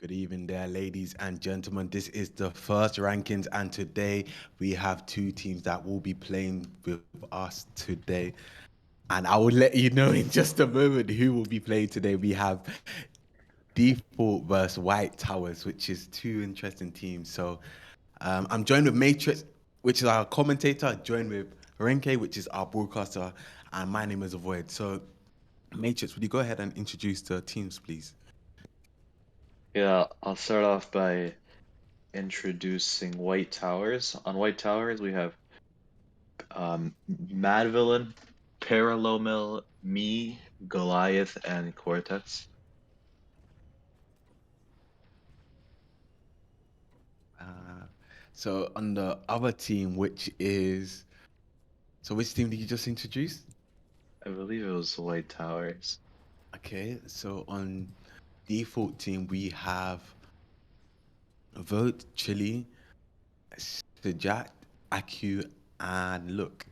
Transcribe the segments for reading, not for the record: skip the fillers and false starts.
Good evening there, ladies and gentlemen. This is the first rankings, and today we have two teams that will be playing with us today. And I will let you know in just a moment who will be playing today. We have Default versus White Towers, which is two interesting teams. So I'm joined with Matrix, which is our commentator, joined with Renke, which is our broadcaster, and my name is Avoid. So, Matrix, would you go ahead and introduce the teams, please? Yeah, I'll start off by introducing White Towers. On White Towers, we have Mad Villain, Paralomil, me, Goliath, and Cortex. Uh, so on the other team, which team did you just introduce? I believe it was White Towers. Okay, so on default team we have Vote, Chili, Sejat, Aku, and Look.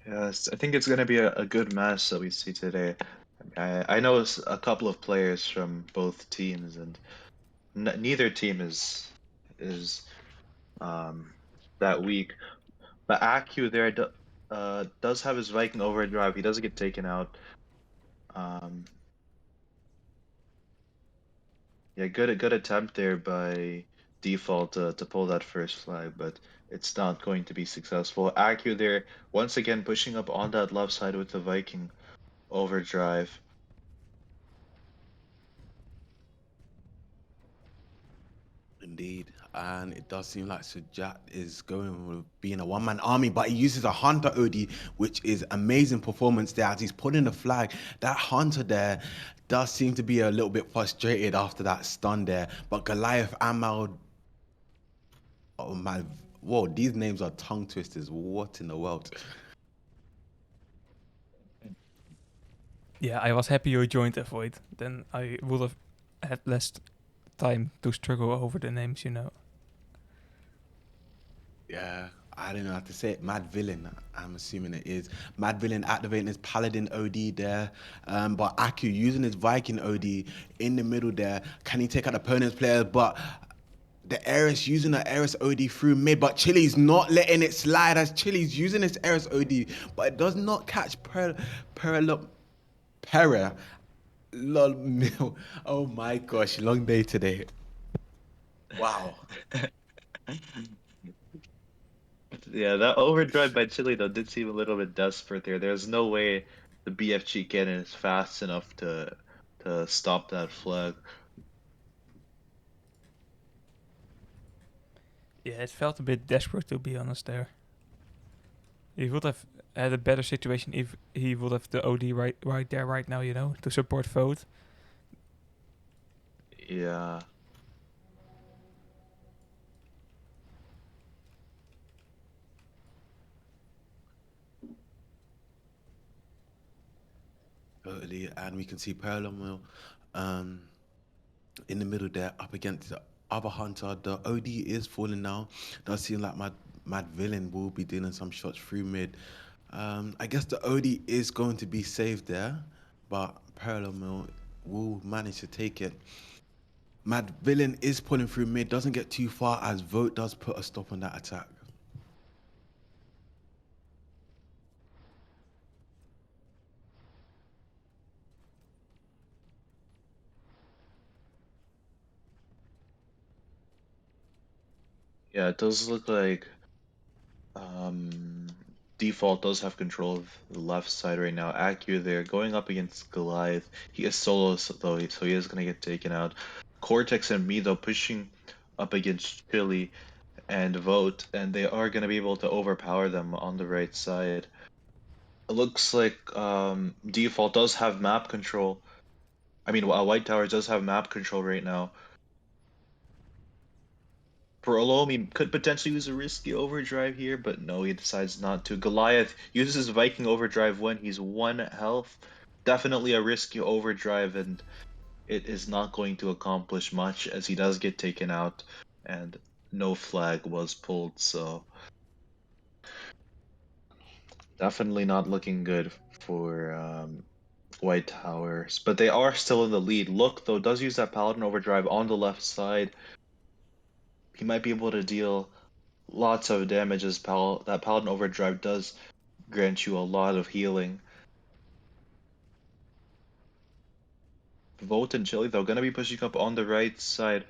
Yes, I think it's going to be a good match that we see today. I know a couple of players from both teams, and n neither team is um, that weak. But Aku there does have his Viking overdrive. He doesn't get taken out. Um, yeah, good attempt there by default to pull that first flag, but it's not going to be successful. Aku there once again pushing up on that left side with the Viking overdrive. Indeed, and it does seem like Sejat is going with being a one-man army, but he uses a Hunter OD, which is amazing performance there as he's putting the flag. That Hunter there does seem to be a little bit frustrated after that stun there, but Goliath and Mal, oh my, whoa, these names are tongue twisters. What in the world? Yeah, I was happy you joined Avoid. Then I would have had less time to struggle over the names, you know. Yeah, I don't know how to say it. Mad Villain, I'm assuming it is. Mad Villain activating his Paladin OD there. But Aku using his Viking OD in the middle there. Can he take out opponent's players? But the Eris using the Eris OD through mid, but Chili's not letting it slide as Chili's using his Eris OD, but it does not catch Pera. Lol, oh my gosh, long day today. Wow. Yeah, that overdrive by Chile though did seem a little bit desperate there. There's no way the BFG cannon is fast enough to stop that flag. Yeah, it felt a bit desperate to be honest there. He would have had a better situation if he would have the OD right there right now, you know, to support vote. Yeah. Totally, and we can see Parallel um, in the middle there up against the other Hunter. The OD is falling now. Does seem like Mad Villain will be dealing some shots through mid. I guess the OD is going to be saved there, but Parallel will manage to take it. Mad Villain is pulling through mid, doesn't get too far as Vote does put a stop on that attack. Yeah, it does look like um, Default does have control of the left side right now. Aku there going up against Goliath. He is solo though, so he is gonna get taken out. Cortex and me though pushing up against Chili and Vote, and they are gonna be able to overpower them on the right side. It looks like Default does have map control. I mean, White Tower does have map control right now. Prolomi could potentially use a risky overdrive here, but no, he decides not to. Goliath uses Viking overdrive when he's 1 health. Definitely a risky overdrive, and it is not going to accomplish much as he does get taken out, and no flag was pulled, so definitely not looking good for White Towers, but they are still in the lead. Look, though, does use that Paladin Overdrive on the left side. He might be able to deal lots of damage as that Paladin Overdrive does grant you a lot of healing. Vote and Chili, though, gonna be pushing up on the right side.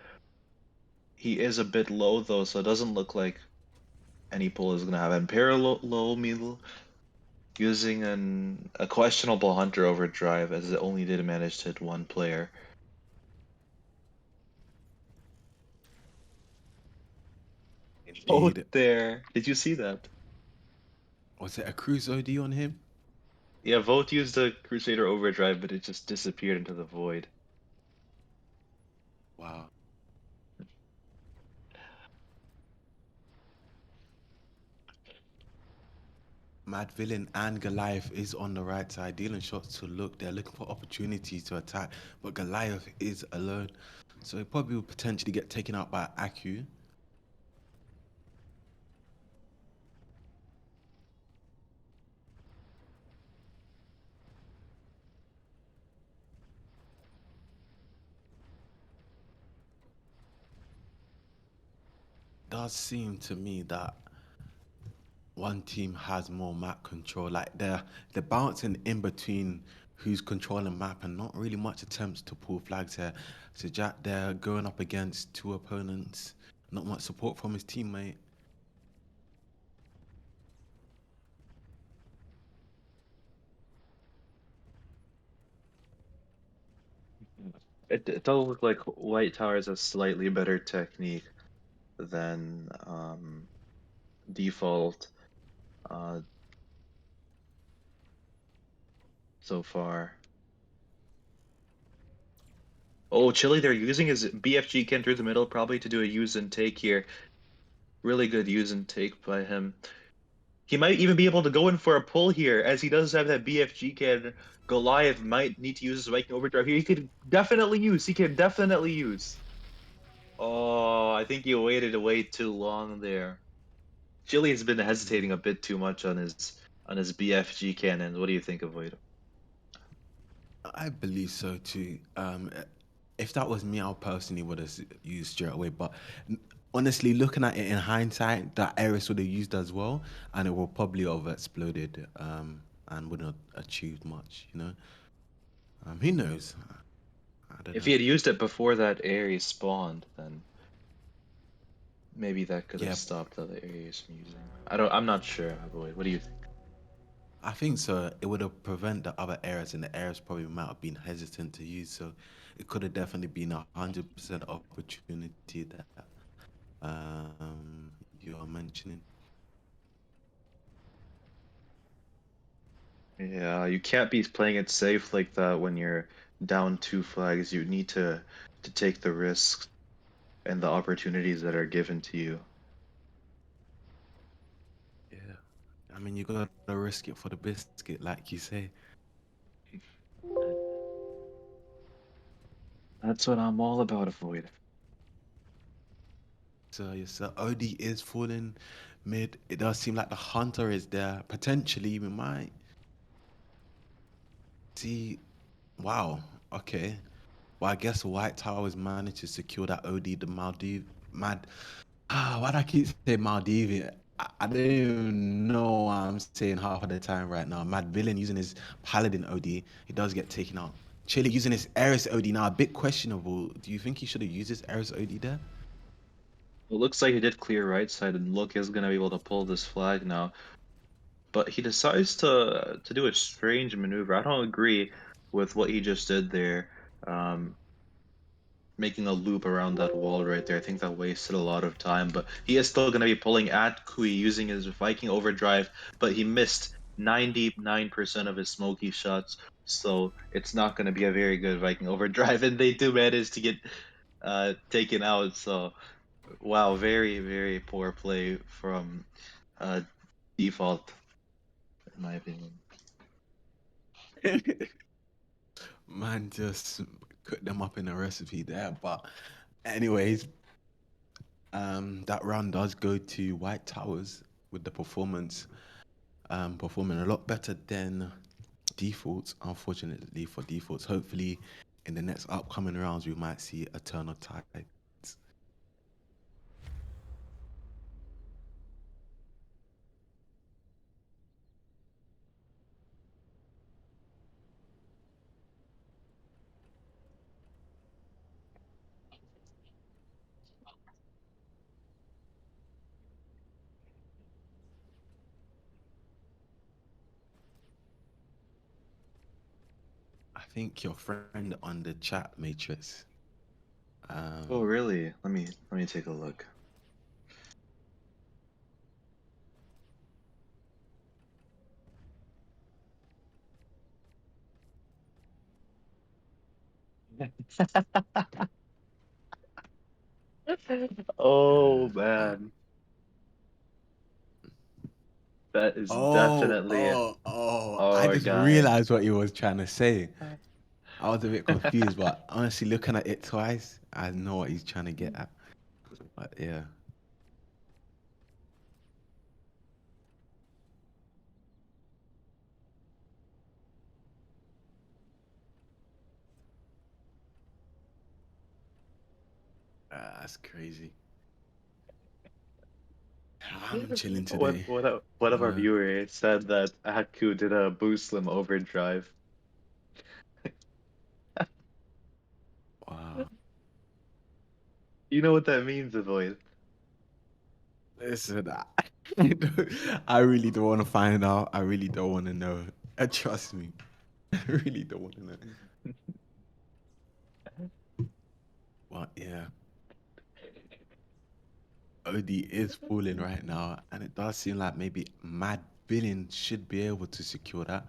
He is a bit low, though, so it doesn't look like any pull is gonna have. And Parallel Meal using a questionable Hunter Overdrive, as it only did manage to hit one player. Vote Indeed. there. Did you see that? Was it a cruise OD on him? Yeah, Vote used the Crusader Overdrive, but it just disappeared into the void. Wow. Mad Villain and Goliath is on the right side, dealing shots to look. They're looking for opportunities to attack, but Goliath is alone. So he probably will potentially get taken out by Aku. Does seem to me that one team has more map control. Like they're bouncing in between who's controlling map and not really much attempts to pull flags here. So Jack they're going up against two opponents, not much support from his teammate. It does look like White Towers has slightly better technique than default so far. Oh, Chili, they're using his BFG Ken through the middle, probably to do a use and take here. Really good use and take by him. He might even be able to go in for a pull here, as he does have that BFG Ken. Goliath might need to use his Viking Overdrive here. He could definitely use. He can definitely use. Oh, I think he waited way too long there. Chili has been hesitating a bit too much on his BFG cannon. What do you think of Wade? I believe so too. If that was me, I personally would have used straight away. But honestly, looking at it in hindsight, that Eris would have used as well, and it will probably have exploded and wouldn't have achieved much. You know, who knows? I don't If know. he had used it before that Ares spawned, then maybe that could have Yeah, stopped the other Ares from using. I'm not sure, Wade. What do you think? I think so. It would have prevented the other Eris, and the Eris probably might have been hesitant to use. So it could have definitely been 100% opportunity that you are mentioning. Yeah, you can't be playing it safe like that when you're down two flags. You need to take the risks and the opportunities that are given to you. Yeah. I mean, you gotta risk it for the biscuit, like you say. That's what I'm all about, Avoid. So, yes, so OD is falling mid. It does seem like the hunter is there. Potentially, we might see. Wow. Okay. Well, I guess White Towers managed to secure that OD. The Maldive. Mad. Why do I keep saying Maldivian? I don't even know what I'm saying half of the time right now. Mad Villain using his Paladin OD. He does get taken out. Chile using his Eris OD now. A bit questionable. Do you think he should have used his Eris OD there? It looks like he did clear right side, and Look is gonna be able to pull this flag now. But he decides to do a strange maneuver. I don't agree with what he just did there. Making a loop around that wall right there. I think that wasted a lot of time, but he is still going to be pulling at Kui using his Viking Overdrive, but he missed 99% of his smoky shots, so it's not going to be a very good Viking Overdrive, and they do manage to get taken out, so wow, very, very poor play from uh, Default, in my opinion. Man, just cook them up in a recipe there. But, anyways, that round does go to White Towers with the performance, performing a lot better than defaults, unfortunately for defaults. Hopefully, in the next upcoming rounds, we might see a turn of tides. I think your friend on the chat matrix. Oh, Um, really? Let me take a look. Oh uh, uh, man, that is oh, definitely oh, oh! I our just guy. realized what he was trying to say. I was a bit confused, but honestly, looking at it twice, I know what he's trying to get at. But yeah, that's crazy. I'm chilling What today. what a- one of our Uh, viewers said that Aku did a Muslim overdrive. wow. You know what that means, Avoid? Listen, I really don't want to find out. I really don't want to know. Trust me, I really don't want to know. But yeah, OD is falling right now, and it does seem like maybe Mad Billion should be able to secure that.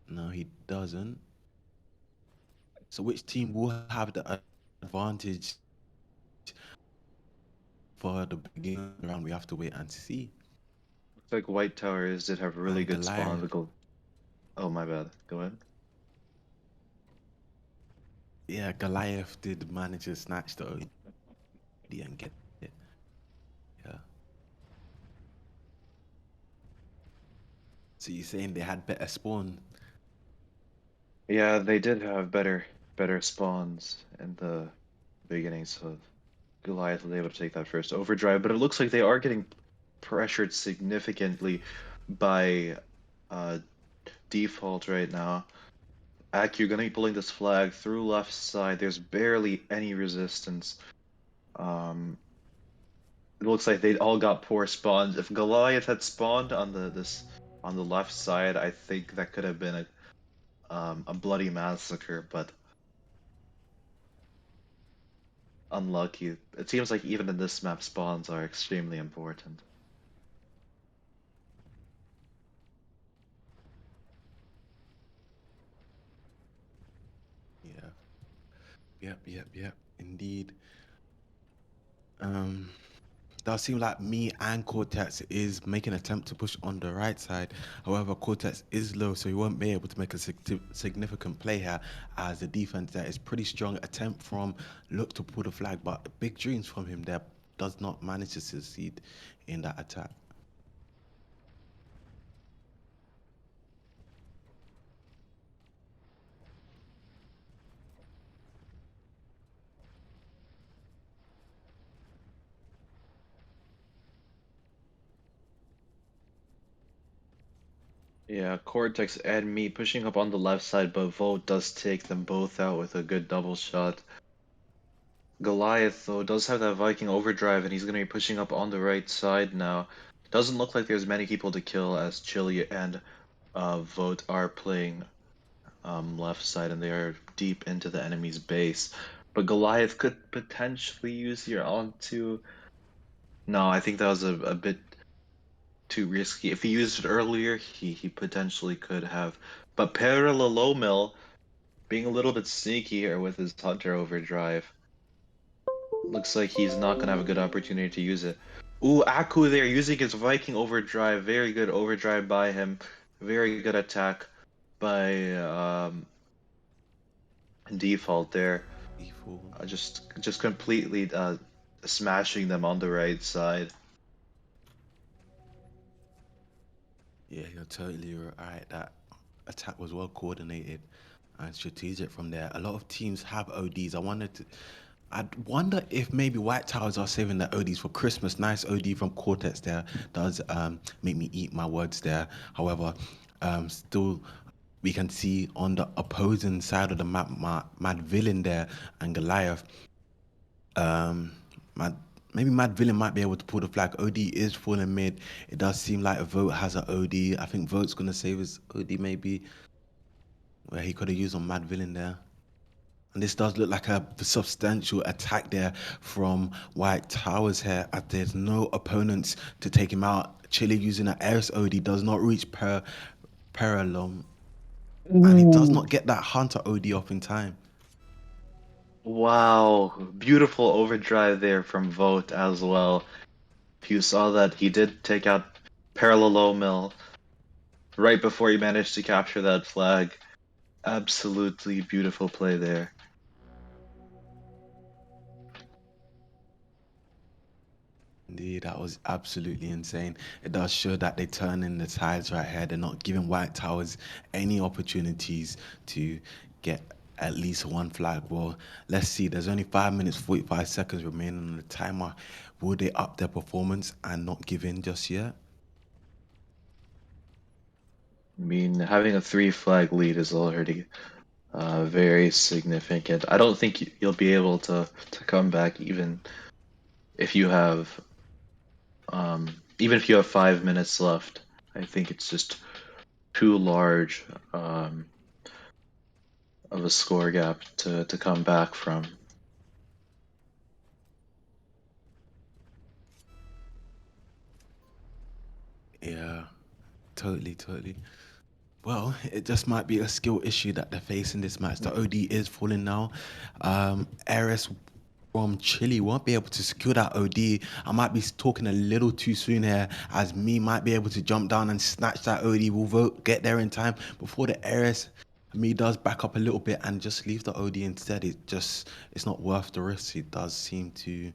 No, he doesn't. So which team will have the advantage for the beginning of the round? We have to wait and see. Looks like White Towers did have really good spawn. Goliath, Oh, my bad. Go ahead. yeah, Goliath did manage to snatch the OD and get it. Yeah. So you're saying they had better spawn? Yeah, they did have better spawns in the beginning, so Goliath was able to take that first overdrive, but it looks like they are getting pressured significantly by uh, default right now. Ak, you're gonna be pulling this flag through left side. There's barely any resistance. Um, it looks like they all got poor spawns. If Goliath had spawned on the left side, I think that could have been a bloody massacre, but unlucky. It seems like even in this map, spawns are extremely important. Yeah. Yep. Indeed. Um, does seem like me and Cortex is making an attempt to push on the right side. However, Cortex is low, so he won't be able to make a significant play here as the defense there is pretty strong. Attempt from Look to pull the flag, but big dreams from him there does not manage to succeed in that attack. Yeah, Cortex and me pushing up on the left side, but Volt does take them both out with a good double shot. Goliath, though, does have that Viking overdrive, and he's going to be pushing up on the right side now. Doesn't look like there's many people to kill as Chili and Vote are playing left side, and they are deep into the enemy's base. But Goliath could potentially use here onto. No, I think that was a bit too risky. If he used it earlier, he potentially could have. But Parallelomil being a little bit sneaky here with his Hunter overdrive. Looks like he's not gonna have a good opportunity to use it. Ooh, Aku there using his Viking overdrive. Very good overdrive by him. Very good attack by default there. Default. Just completely smashing them on the right side. Yeah, you're totally right. That attack was well coordinated and strategic from there. A lot of teams have ODs. I'd wonder if maybe White Towers are saving their ODs for Christmas. Nice OD from Cortex there does make me eat my words there. However, still we can see on the opposing side of the map, Mad Villain there and Goliath. Um, Mad, maybe Mad Villain might be able to pull the flag. OD is falling mid. It does seem like Vote has an OD. I think Vote's gonna save his OD maybe, where he could have used on Mad Villain there. And this does look like a substantial attack there from White Towers here, as there's no opponents to take him out. Chile using an Eris OD does not reach Parallel, and he does Ooh, not get that Hunter OD off in time. wow. Beautiful overdrive there from Vote as well. If you saw that, he did take out Parallel Mill right before he managed to capture that flag. Absolutely beautiful play there. Indeed, that was absolutely insane. It does show that they turn in the tides right here. They're not giving White Towers any opportunities to get at least one flag. Well, let's see. There's only 5 minutes, 45 seconds remaining on the timer. Will they up their performance and not give in just yet? I mean, having a 3 flag lead is already very significant. I don't think you'll be able to come back if you have even if you have 5 minutes left. I think it's just too large of a score gap to come back from. Yeah, totally, totally. Well, it just might be a skill issue that they're facing this match. The OD is falling now. Ares from Chile won't be able to secure that OD. I might be talking a little too soon here, as me might be able to jump down and snatch that OD. We'll get there in time before the Ares me does back up a little bit and just leave the OD instead. It's not worth the risk. He does seem to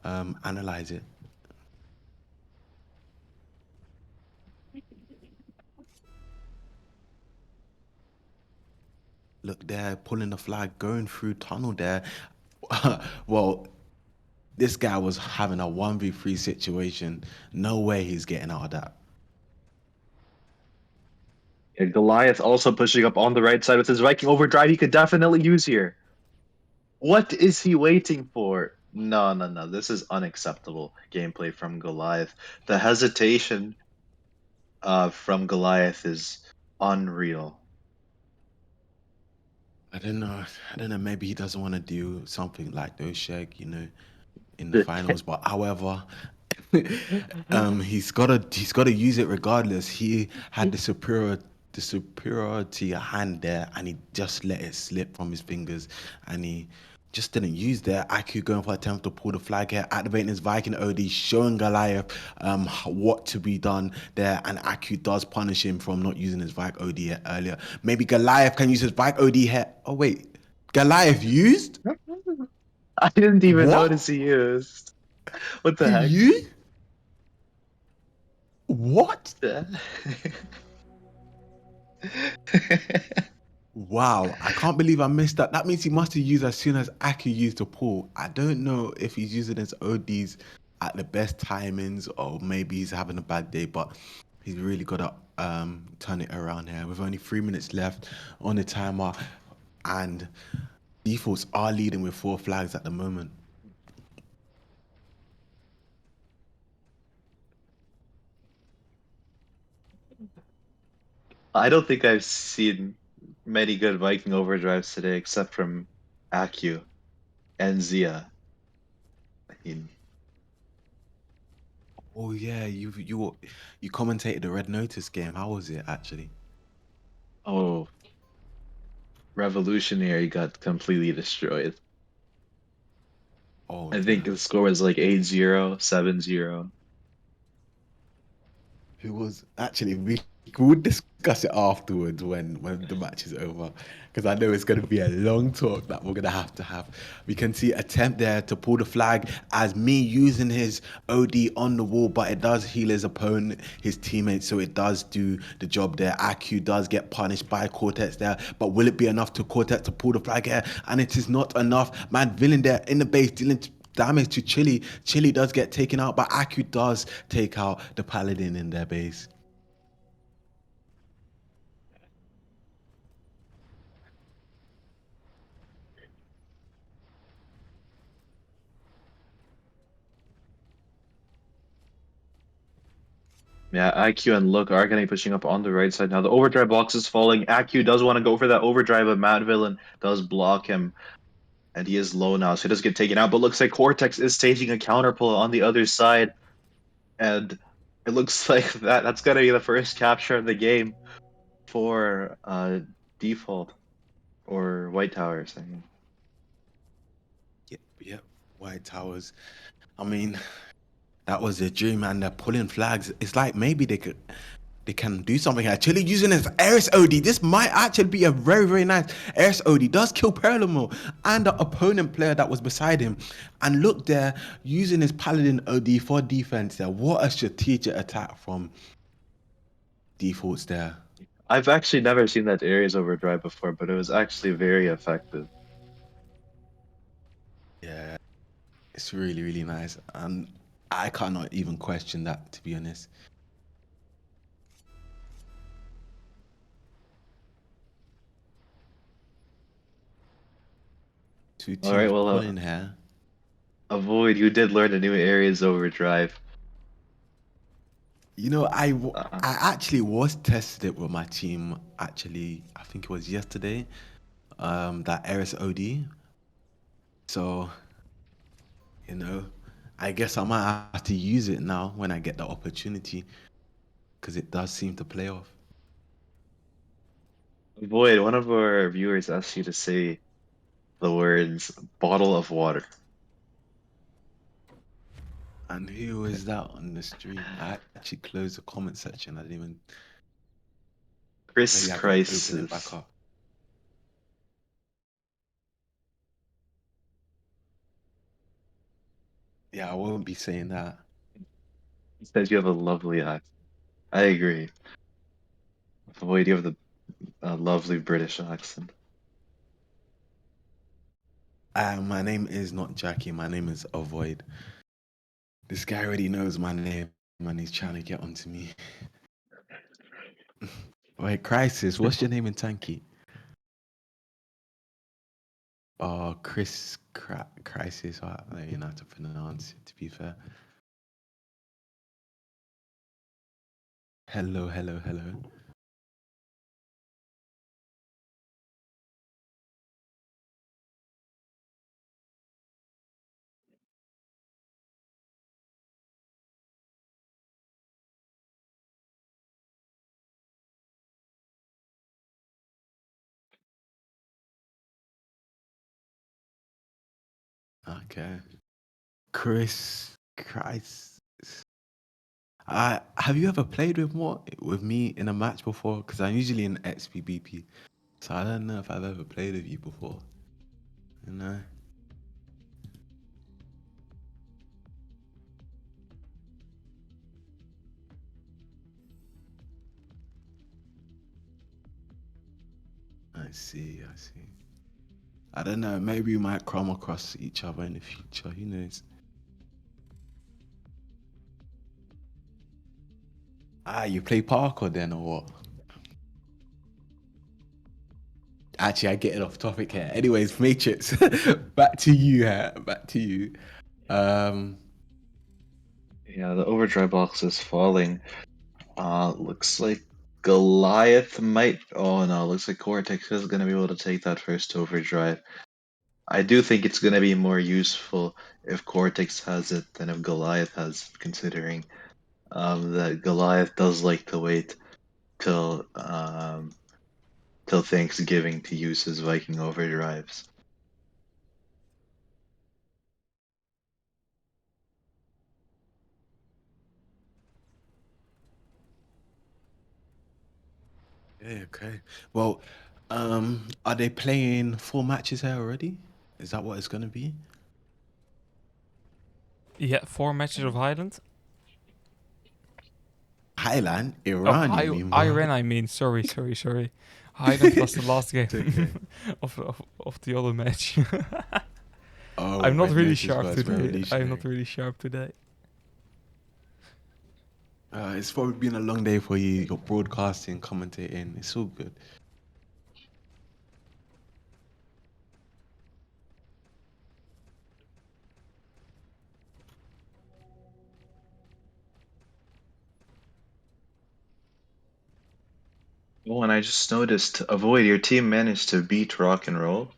analyze it. Look there, pulling the flag, going through tunnel there. Well, this guy was having a 1v3 situation. No way he's getting out of that. Yeah, Goliath also pushing up on the right side with his Viking overdrive he could definitely use here. What is he waiting for? No, no, no. This is unacceptable gameplay from Goliath. The hesitation from Goliath is unreal. I don't know. I don't know. Maybe he doesn't want to do something like those Shag, in the finals. But however, he's gotta use it regardless. He had the superiority at hand there, and he just let it slip from his fingers, and he just didn't use that. Aku going for attempt to pull the flag here, activating his Viking OD, showing Goliath what to be done there, and Aku does punish him from not using his Viking OD earlier. Maybe Goliath can use his Viking OD here. Oh wait, Goliath used I didn't even notice what? he used. What the He heck? used what? Wow, I can't believe I missed that. That means he must have used as soon as Aki used the pool. I don't know if he's using his ODs at the best timings or maybe he's having a bad day, but he's really got to turn it around here. With only 3 minutes left on the timer, and defaults are leading with 4 flags at the moment. I don't think I've seen many good Viking overdrives today except from Aku and Zia. I mean, Oh yeah, you commentated the Red Notice game. How was it actually? oh, Revolutionary got completely destroyed. Oh I think dear. the score was like 8-0, 7-0. who was actually we would discuss it afterwards when the match is over, because I know it's going to be a long talk that we're going to have. We can see attempt there to pull the flag as me using his OD on the wall, but it does heal his opponent, his teammates, so it does do the job there. IQ does get punished by Cortex there, but will it be enough to Cortex to pull the flag here? And it is not enough. Man, Villain there in the base dealing damage to Chili. Chili does get taken out, but Aku does take out the Paladin in their base. Yeah, IQ and Look are going to be pushing up on the right side now. The overdrive box is falling. IQ does want to go for that overdrive, but Mad Villain does block him. And he is low now, so he does get taken out. But looks like Cortex is staging a counter pull on the other side. And it looks like that's going to be the first capture of the game for Default or White Towers. I mean. Yep. White Towers. I mean, that was a dream, and they're pulling flags. It's like maybe they can do something here. Chili using his Eris OD. This might actually be a very, very nice Eris OD. Does kill Perlamo and the opponent player that was beside him. And look there, using his Paladin OD for defense there. What a strategic attack from Defaults there. I've actually never seen that Ares overdrive before, but it was actually very effective. Yeah, it's really, really nice. And I cannot even question that, to be honest. Two All right, teams well, pulling here. Avoid, you did learn a new Ares overdrive. You know, Uh, I actually was tested it with my team. Actually, I think it was yesterday. That Eris OD. So, you know, I guess I might have to use it now when I get the opportunity, because it does seem to play off. Avoid, one of our viewers asked you to say the words bottle of water. And who is that on the stream? I actually closed the comment section. I didn't even. Chris Maybe I gotta open it back Crisis. up. Yeah, I won't be saying that. He says you have a lovely accent. I agree. Avoid, you have the lovely British accent. My name is not Jackie. My name is Avoid. This guy already knows my name and he's trying to get onto me. Wait, Crisis, what's your name in Tanky? Oh, Crisis. I don't even know how to pronounce it, to be fair. Hello, hello, hello. Okay. Christ. Have you ever played with me in a match before? Because I'm usually in XPBP, so I don't know if I've ever played with you before. You know. I see. I see. I don't know. Maybe we might come across each other in the future. Who knows? You play parkour then, or what? Actually, I get it off topic here. Anyways, Matrix, back to you. Back to you. Um, Yeah, the overdrive box is falling. Looks like Goliath might. Oh no, looks like Cortex is gonna be able to take that first overdrive. I do think it's gonna be more useful if Cortex has it than if Goliath has, considering that Goliath does like to wait till till Thanksgiving to use his Viking overdrives. Okay. Well, are they playing 4 matches here already? Is that what it's gonna be? Yeah, 4 matches of Highland. Highland, Of Iran, you mean, bro? Iran, I mean. Sorry. Highland was the last game It's okay. of the other match. Oh, I'm not Red really Notice sharp versus today. I'm Revolutionary. not really sharp today. It's probably been a long day for you. You're broadcasting, commentating. It's all good. Oh, and I just noticed, Avoid, your team managed to beat Rock and Roll.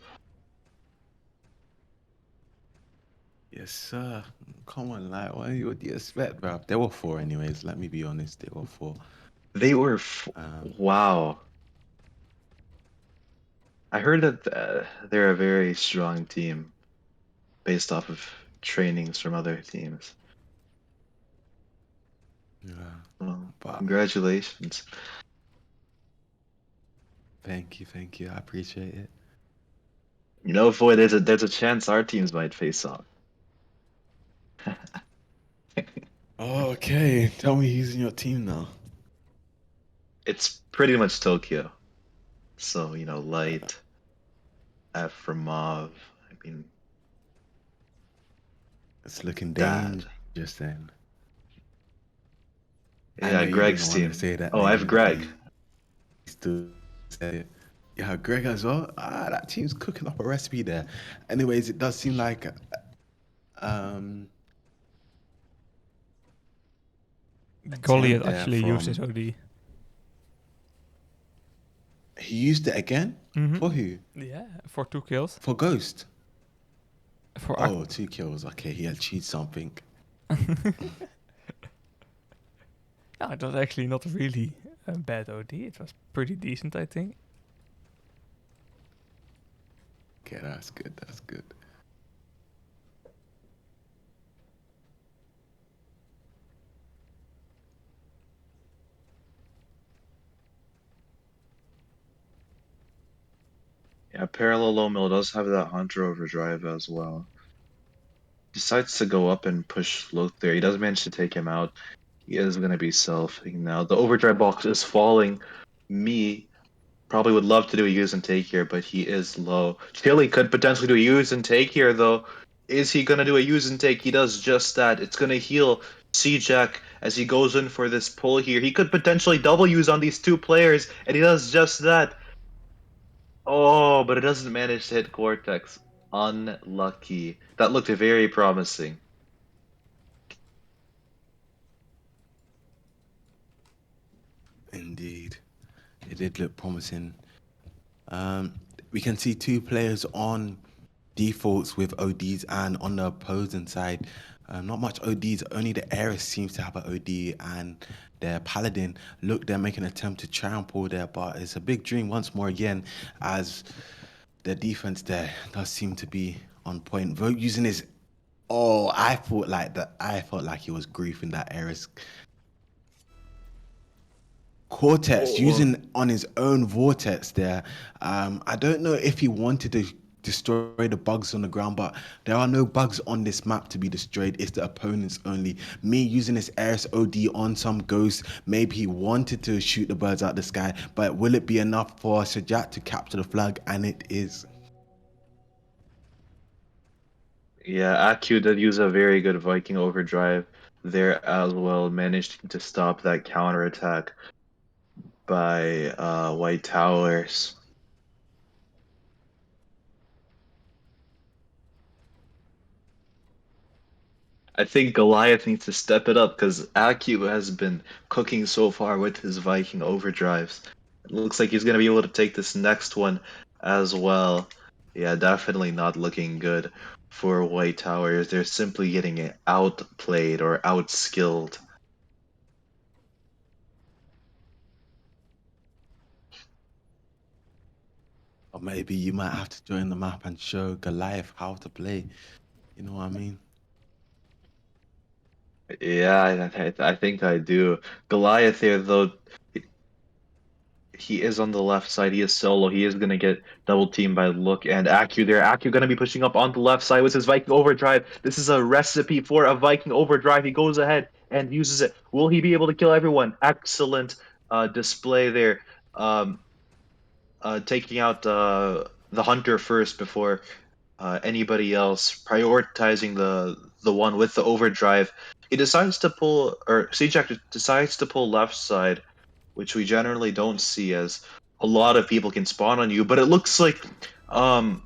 Yes, sir. Come on, like, what do you expect, bro? There were four, anyways. Let me be honest. There were four. They were, Um, wow. I heard that they're a very strong team based off of trainings from other teams. yeah. Well, But congratulations. thank you. I appreciate it. You know, Void, there's a chance our teams might face off. Oh, okay. Tell me who's in your team now. It's pretty much Tokyo. So, Uh, Light, F from Mauve. I mean, it's looking Dad. dangerous then. I Yeah, know you didn't Greg's want to team. say that Oh, I name, have but Greg. you still said it. Yeah, Greg as well. That team's cooking up a recipe there. Anyways, it does seem like um Goliath attempt there actually used his from OD. he used it again Mm-hmm. for who? Yeah, for 2 kills. For Ghost. For Oh, 2 kills. Okay, he achieved something. No, it was actually not really a bad OD. It was pretty decent, I think. Okay, that's good. That's good. Yeah, Parallel Low Mill does have that Hunter Overdrive as well. Decides to go up and push Loth there. He does manage to take him out. He is going to be selfing now. The Overdrive box is falling. Me probably would love to do a use and take here, but he is low. Chili could potentially do a use and take here, though. Is he going to do a use and take? He does just that. It's going to heal C-Jack as he goes in for this pull here. He could potentially double use on these two players, and he does just that. Oh, but it doesn't manage to hit Cortex. Unlucky. That looked very promising. Indeed. It did look promising. Um, we can see two players on defaults with ODs, and on the opposing side, not much ODs. Only the Ares seems to have an OD, and their Paladin. Look, they're making an attempt to try and pull there, but it's a big dream once more again, as their defense there does seem to be on point. Vote using his. Oh, I thought like that. I felt like he was griefing that Ares Cortex Oh, using on his own vortex there. I don't know if he wanted to destroy the bugs on the ground, but there are no bugs on this map to be destroyed. It's the opponents only. Me using his Ares OD on some ghost, maybe he wanted to shoot the birds out the sky, but will it be enough for Sajat to capture the flag? And it is. yeah, Aku did use a very good Viking overdrive there as well, managed to stop that counterattack by White Towers. I think Goliath needs to step it up because Aku has been cooking so far with his Viking overdrives. It looks like he's going to be able to take this next one as well. Yeah, definitely not looking good for White Towers. They're simply getting outplayed or outskilled. Or maybe you might have to join the map and show Goliath how to play. You know what I mean? Yeah, I think I do. Goliath here, though, He is on the left side. He is solo. He is gonna get double teamed by Look and Acu there. Acu gonna be pushing up on the left side with his Viking overdrive. This is a recipe for a Viking overdrive. He goes ahead and uses it. Will he be able to kill everyone? Excellent display there. Um, taking out the hunter first before anybody else, prioritizing the one with the overdrive. He decides to pull, or Sejak decides to pull left side, which we generally don't see, as a lot of people can spawn on you. But it looks like um,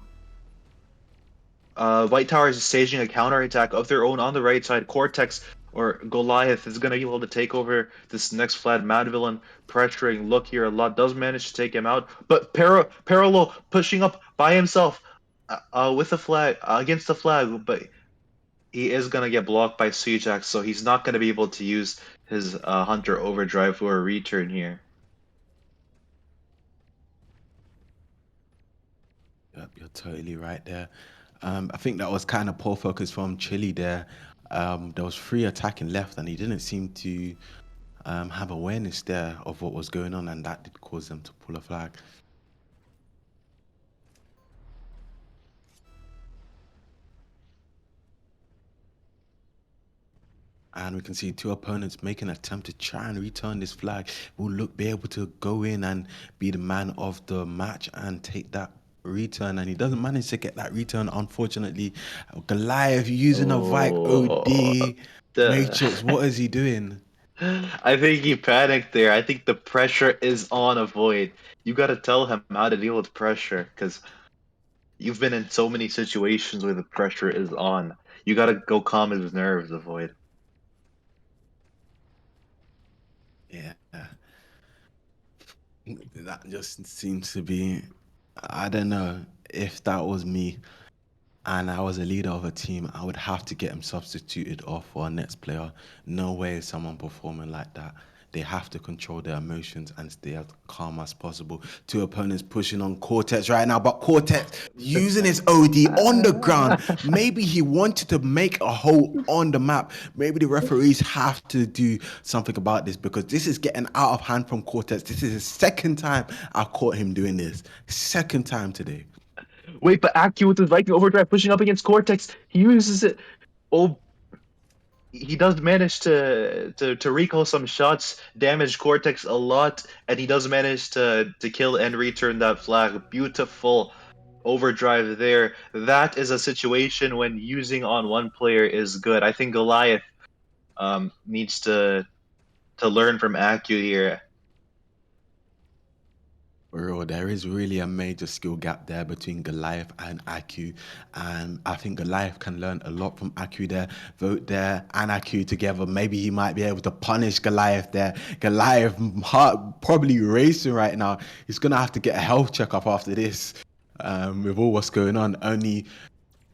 White Tower is staging a counterattack of their own on the right side. Cortex or Goliath is going to be able to take over this next flat. Mad Villain pressuring Look here a lot. Does manage to take him out. But Parallel pushing up by himself with the flag, against the flag. But he is going to get blocked by Sejak, so he's not going to be able to use his Hunter Overdrive for a return here. Yep, you're totally right there. I think that was kind of poor focus from Chile there. There was 3 attacking left, and he didn't seem to have awareness there of what was going on, and that did cause them to pull a flag. And we can see 2 opponents make an attempt to try and return this flag. Will be able to go in and be the man of the match and take that return, and he doesn't manage to get that return, unfortunately. Goliath using a Vike Oh, OD. the Matrix, what is he doing? I think he panicked there. I think the pressure is on a Void. You got to tell him how to deal with pressure, because you've been in so many situations where the pressure is on. You got to go calm his nerves, Avoid. Yeah, that just seems to be, I don't know, if that was me and I was a leader of a team, I would have to get him substituted off for our next player. No way is someone performing like that. They have to control their emotions and stay as calm as possible. 2 opponents pushing on Cortex right now, but Cortex using his OD on the ground. Maybe he wanted to make a hole on the map. Maybe the referees have to do something about this, because this is getting out of hand from Cortex. This is the 2nd time I caught him doing this. 2nd time today. Wait, but Acu with his Viking Overdrive pushing up against Cortex. He uses it. Oh, he does manage to recall some shots, damage Cortex a lot, and he does manage to kill and return that flag. Beautiful overdrive there. That is a situation when using on one player is good. I think Goliath needs to learn from Acu here. Bro, there is really a major skill gap there between Goliath and Aku, and I think Goliath can learn a lot from Aku there. Vote there and Aku together. Maybe he might be able to punish Goliath there. Goliath heart probably racing right now. He's gonna have to get a health checkup after this. With all what's going on, only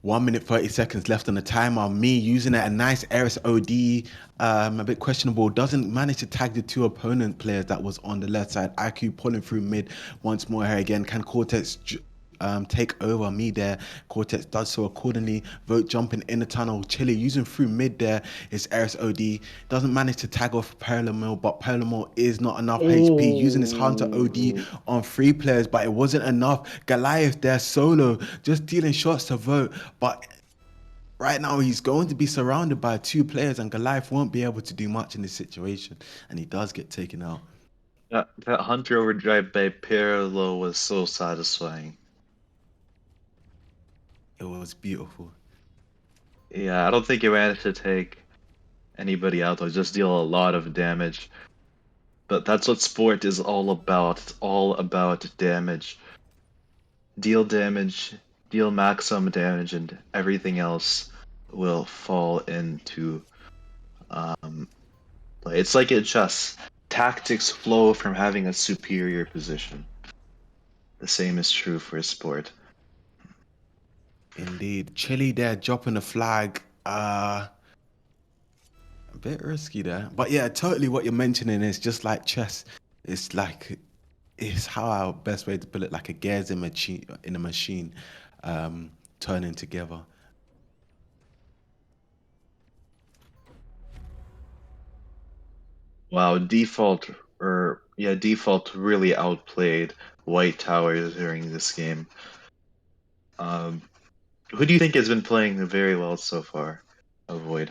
1 minute 30 seconds left on the timer. Me using it, a nice Eris OD, a bit questionable. Doesn't manage to tag the 2 opponent players that was on the left side. IQ pulling through mid once more here again. Can Cortex take over me there? Cortex does so accordingly. Vote jumping in the tunnel. Chile using through mid there is Eris OD. Doesn't manage to tag off Parallel, but Parallel is not enough HP. Using his Hunter OD Oh. on 3 players, but it wasn't enough. Goliath there solo, just dealing shots to Vote, but right now he's going to be surrounded by 2 players, and Goliath won't be able to do much in this situation, and he does get taken out. That Hunter Overdrive by Pirlo was so satisfying. It was beautiful. Yeah, I don't think he managed to take anybody out or just deal a lot of damage. But that's what sport is all about. It's all about damage. Damage, deal maximum damage, and everything else will fall into play. It's like in chess. Tactics flow from having a superior position. The same is true for sport. Indeed. Chile there dropping the flag. A bit risky there. But yeah, totally what you're mentioning is just like chess. It's like, it's how our best way to put it, like a gears in a machine, turning together. Wow, default or Yeah, Default really outplayed White Towers during this game. Who do you think has been playing very well so far? Avoid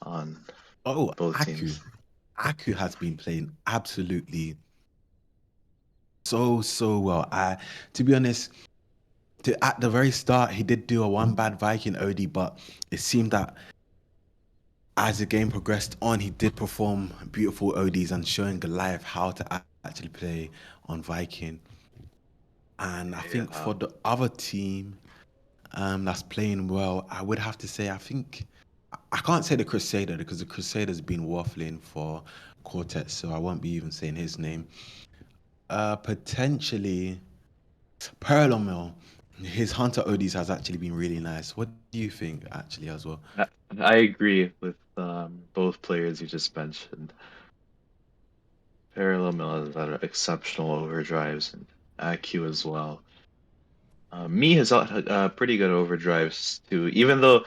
on Oh, both Aku. teams. Aku has been playing absolutely so well. To be honest, at the very start, he did do a one bad Viking OD, but it seemed that as the game progressed on, he did perform beautiful ODs and showing Goliath how to actually play on Viking. And I think Yeah. for the other team that's playing well, I would have to say, I can't say the Crusader because the Crusader's been waffling for Quartet, so I won't be even saying his name. Potentially, Parallel, his Hunter ODs has actually been really nice. What do you think, actually, as well? I agree with both players you just mentioned. Parallel Mill has had exceptional overdrives and AQ as well. Me has pretty good overdrives too, even though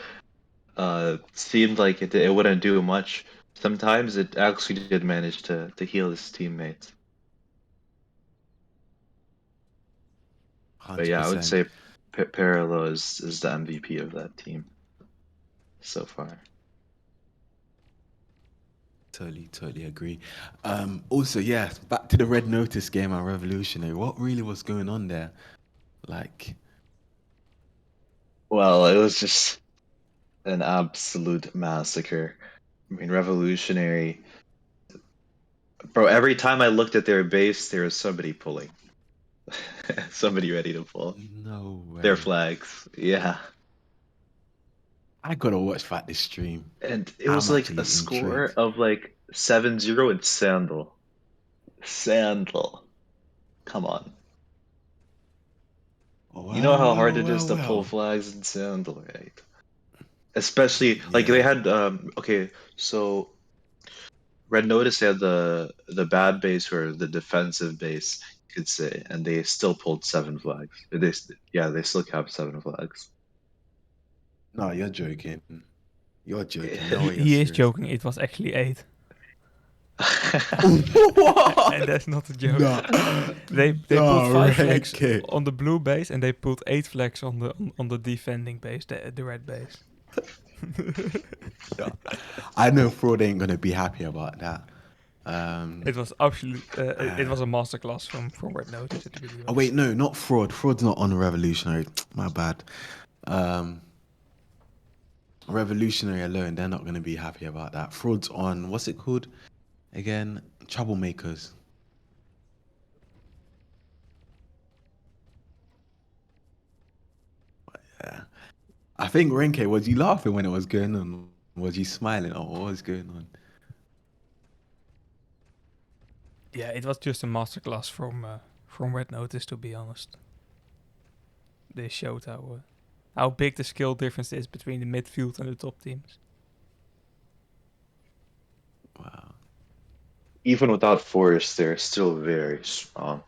seemed like it wouldn't do much. Sometimes it actually did manage to heal his teammates. But yeah, I would 100%. say Parallel is the MVP of that team so far. Totally agree. Also, yeah, back to the Red Notice game and Revolutionary. What really was going on there? Like, Well, it was just an absolute massacre. I mean, Revolutionary. Bro, every time I looked at their base, there was somebody pulling. Somebody ready to pull. no Their way. flags. Yeah. I gotta watch back this stream. And it I'm was like a actually score intrigued. of like 7-0 and Sandal. Sandal. Come on. You know how hard it is to pull Well. flags in Sandal, right? Especially like they Yeah. had okay, so Red Notice had the bad base or the defensive base, you could say, and they still pulled 7 flags. They still capped 7 flags. No, you're joking. You're joking. No He, way you're he is serious. joking. It was actually 8. And What? that's not a joke. No. They pulled No, 5 right, flags okay. on the blue base, and they pulled 8 flags on the defending base, the red base. No. I know Fraud ain't gonna be happy about that. Um, It was absolutely it uh, was a masterclass from Red Notice. It really oh was. wait, no, not Fraud. Fraud's not on Revolutionary. My bad. Um, Revolutionary alone, they're not gonna be happy about that. Fraud's on what's it called again? Troublemakers. Yeah. I think Renke, was you laughing when it was going on? Was you smiling or what was going on? Yeah, it was just a masterclass from Red Notice. To be honest, they showed how big the skill difference is between the midfield and the top teams. Wow. Even without Force, they're still very strong.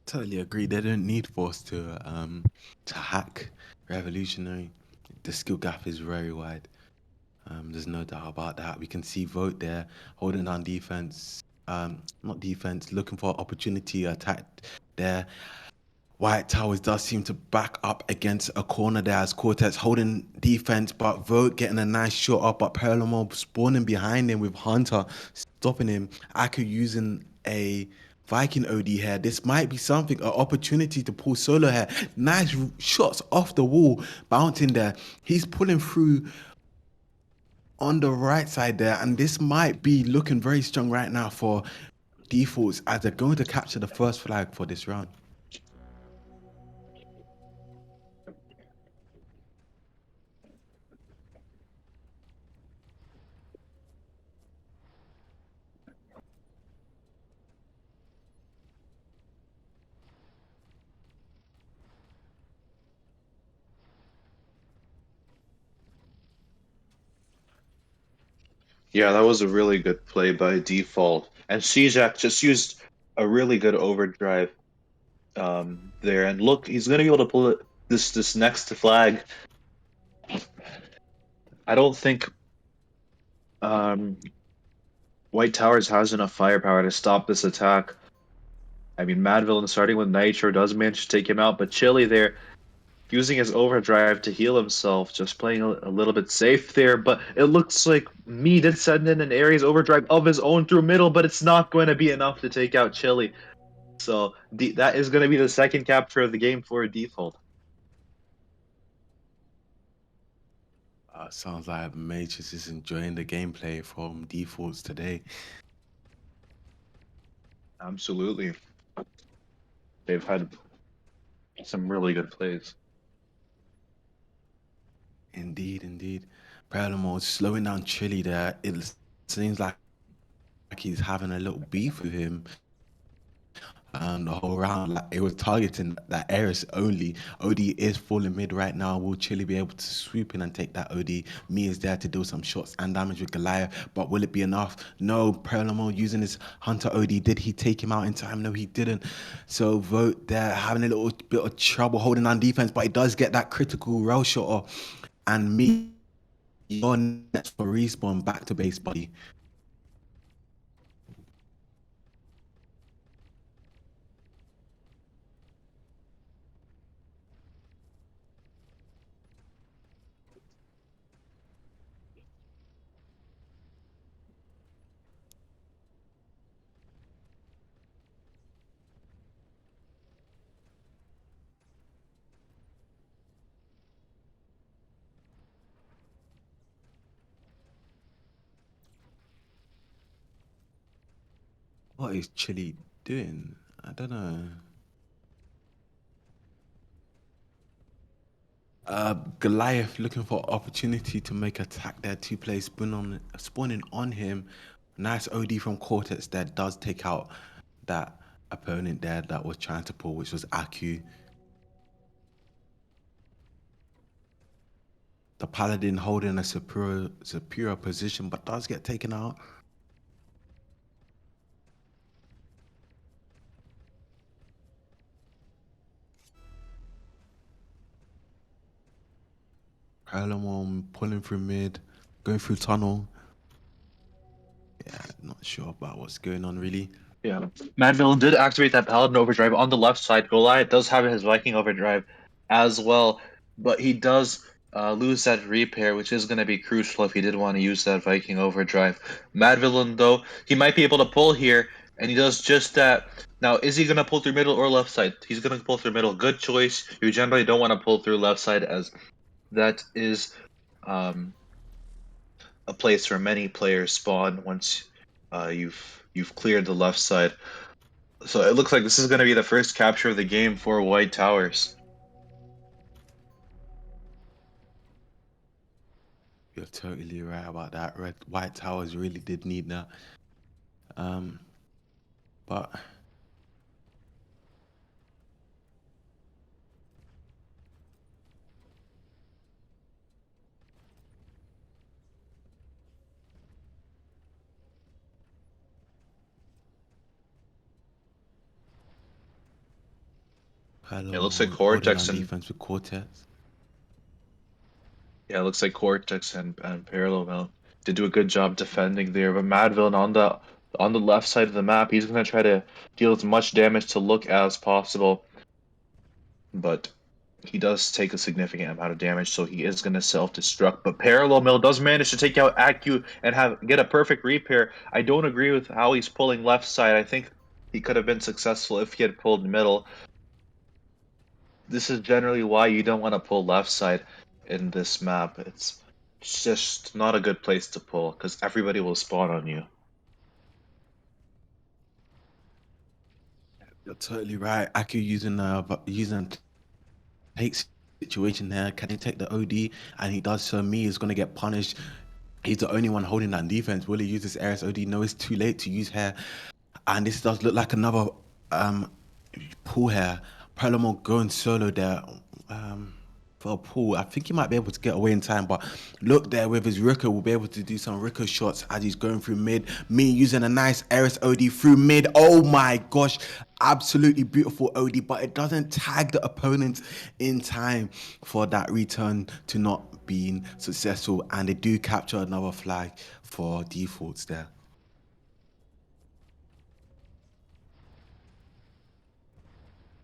Totally agree. They don't need Force to hack Revolutionary. The skill gap is very wide. There's no doubt about that. We can see Vote there holding down defense. Not defense, looking for opportunity attack there. White Towers does seem to back up against a corner there as Cortex holding defense, but Vote getting a nice shot up, but Perlamo spawning behind him with Hunter stopping him. Aku using a Viking OD here. This might be something, an opportunity to pull solo here. Nice shots off the wall, bouncing there. He's pulling through on the right side there, and this might be looking very strong right now for defaults as they're going to capture the first flag for this round. Yeah, that was a really good play by Default. And Shijak just used a really good overdrive there. And look, he's gonna be able to pull it this next flag. I don't think White Towers has enough firepower to stop this attack. I mean, Mad Villain starting with Nitro does manage to take him out, but Chili there using his overdrive to heal himself, just playing a little bit safe there. But it looks like Me did send in an Ares overdrive of his own through middle, but it's not going to be enough to take out Chili. So that is going to be the second capture of the game for Default. Sounds like Matrix is enjoying the gameplay from defaults today. Absolutely. They've had some really good plays. Indeed, indeed. Palermo slowing down Chili there. It seems like he's having a little beef with him. The whole round, like it was targeting that Eris only. OD is falling mid right now. Will Chili be able to swoop in and take that OD? Me is there to do some shots and damage with Goliath, but will it be enough? No. Perlamo using his Hunter OD. Did he take him out in time? No, he didn't. So Vote there having a little bit of trouble holding on defense, but he does get that critical rail shot off. And me, you're next for respawn back to base, buddy. What is Chili doing? I don't know. Goliath looking for opportunity to make attack there. Two players spawning on him. Nice OD from Cortex there does take out that opponent there that was trying to pull, which was Aku. The Paladin holding a superior position, but does get taken out. Palamon pulling through mid, going through tunnel. Yeah, not sure about what's going on really. Yeah. Mad Villain did activate that Paladin overdrive on the left side. Goliath does have his Viking overdrive as well, but he does lose that repair, which is going to be crucial if he did want to use that Viking overdrive. Mad Villain, though, he might be able to pull here, and he does just that. Now, is he going to pull through middle or left side? He's going to pull through middle. Good choice. You generally don't want to pull through left side, as that is a place where many players spawn once you've cleared the left side. So it looks like this is going to be the first capture of the game for White Towers. You're totally right about that. White Towers really did need that. But It looks Palamon like holding Cortex on and defense with Cortex. yeah, it looks like Cortex and Parallel did do a good job defending there. But Mad Villain on the left side of the map, he's going to try to deal as much damage to Look as possible. But he does take a significant amount of damage, so he is going to self-destruct. But Parallel Mill does manage to take out Acu and get a perfect repair. I don't agree with how he's pulling left side. I think he could have been successful if he had pulled middle. This is generally why you don't want to pull left side in this map. It's just not a good place to pull because everybody will spawn on you. You're totally right. Aku using take situation there. Can he take the OD? And he does so. Me is gonna get punished. He's the only one holding that defense. Will he use this Ares OD? No, it's too late to use here. And this does look like another pull here. Perlamo going solo there. for Paul. I think he might be able to get away in time, but look there with his Ricker, will be able to do some Ricker shots as he's going through mid. Me using a nice Eris OD through mid. Oh my gosh, absolutely beautiful OD, but it doesn't tag the opponent in time for that return to not being successful, and they do capture another flag for defaults there.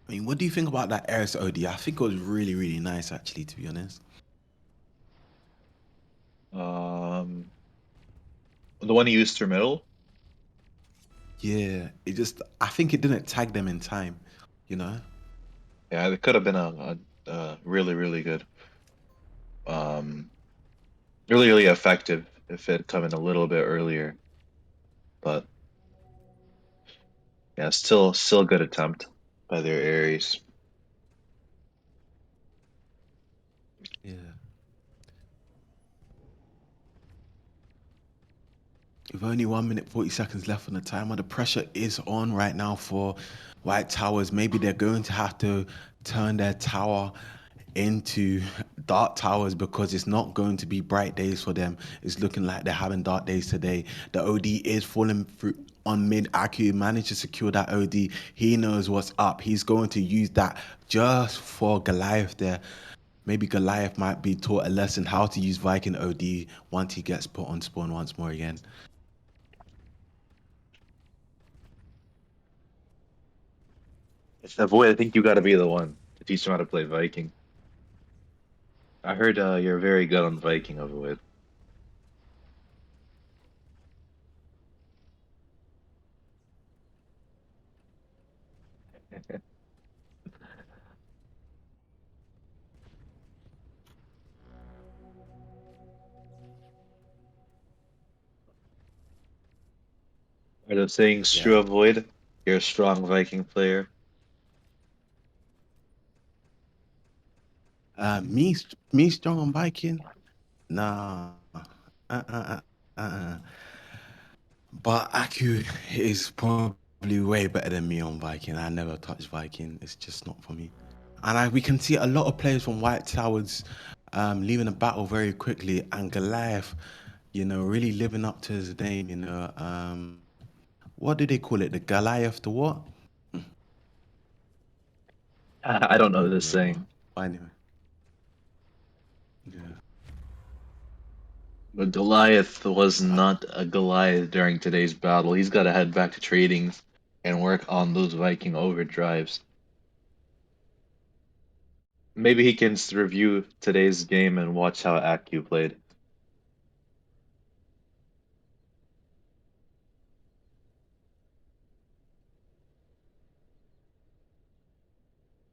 I mean, what do you think about that Eris OD? I think it was really, really nice, actually, to be honest. Um, the one he used through middle. Yeah, I think it didn't tag them in time, you know? Yeah, it could have been a really, really good, um, really, really effective if it had come in a little bit earlier. But yeah, still a good attempt by their Aries. Yeah. With only 1 minute 40 seconds left on the timer, the pressure is on right now for White Towers. Maybe they're going to have to turn their tower into dark towers because it's not going to be bright days for them. It's looking like they're having dark days today. The OD is falling through on mid. Aku managed to secure that OD. He knows what's up. He's going to use that just for Goliath there. Maybe Goliath might be taught a lesson how to use Viking OD once he gets put on spawn once more again. It's that boy. I think you got to be the one to teach him how to play Viking. I heard you're very good on Viking, Avoid. Are the sayings Yeah. true, Avoid? You're a strong Viking player. Me strong on biking? Nah. Uh. But Aku is probably way better than me on Viking. I never touched Viking. It's just not for me. And we can see a lot of players from White Towers leaving the battle very quickly. And Goliath, really living up to his name. What do they call it? The Goliath, the what? I I don't don't know even this remember. saying. But anyway, yeah, But Goliath was uh, not a Goliath during today's battle. He's got to head back to trading and work on those Viking overdrives. Maybe he can review today's game and watch how Aku played.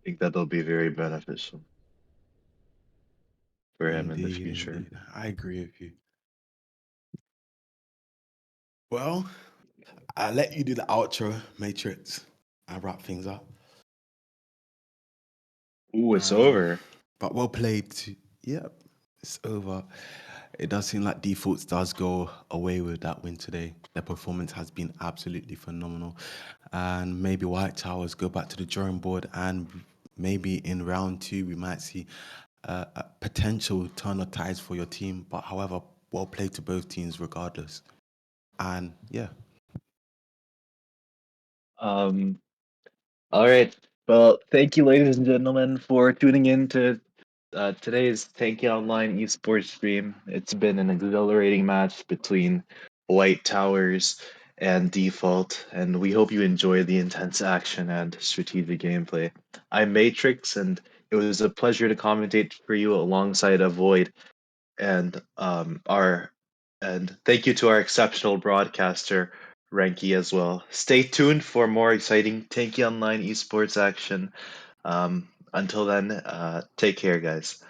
I think that'll be very beneficial for him in the indeed, future. indeed. I agree with you. Well, I'll let you do the outro, Matrix. I wrap things up. Ooh, it's Um, over. but well played. Yep, it's over. It does seem like Defaults does go away with that win today. Their performance has been absolutely phenomenal. And maybe White Towers go back to the drawing board, and maybe in round two, we might see a potential turn of tides for your team. But however, well played to both teams regardless. And yeah. Um, all right. Well, thank you, ladies and gentlemen, for tuning in to today's Tanky Online esports stream. It's been an exhilarating match between White Towers and Default, and we hope you enjoy the intense action and strategic gameplay. I'm Matrix, and it was a pleasure to commentate for you alongside Avoid and our and thank you to our exceptional broadcaster Ranky as well. Stay tuned for more exciting Tanky Online esports action. Until then, take care, guys.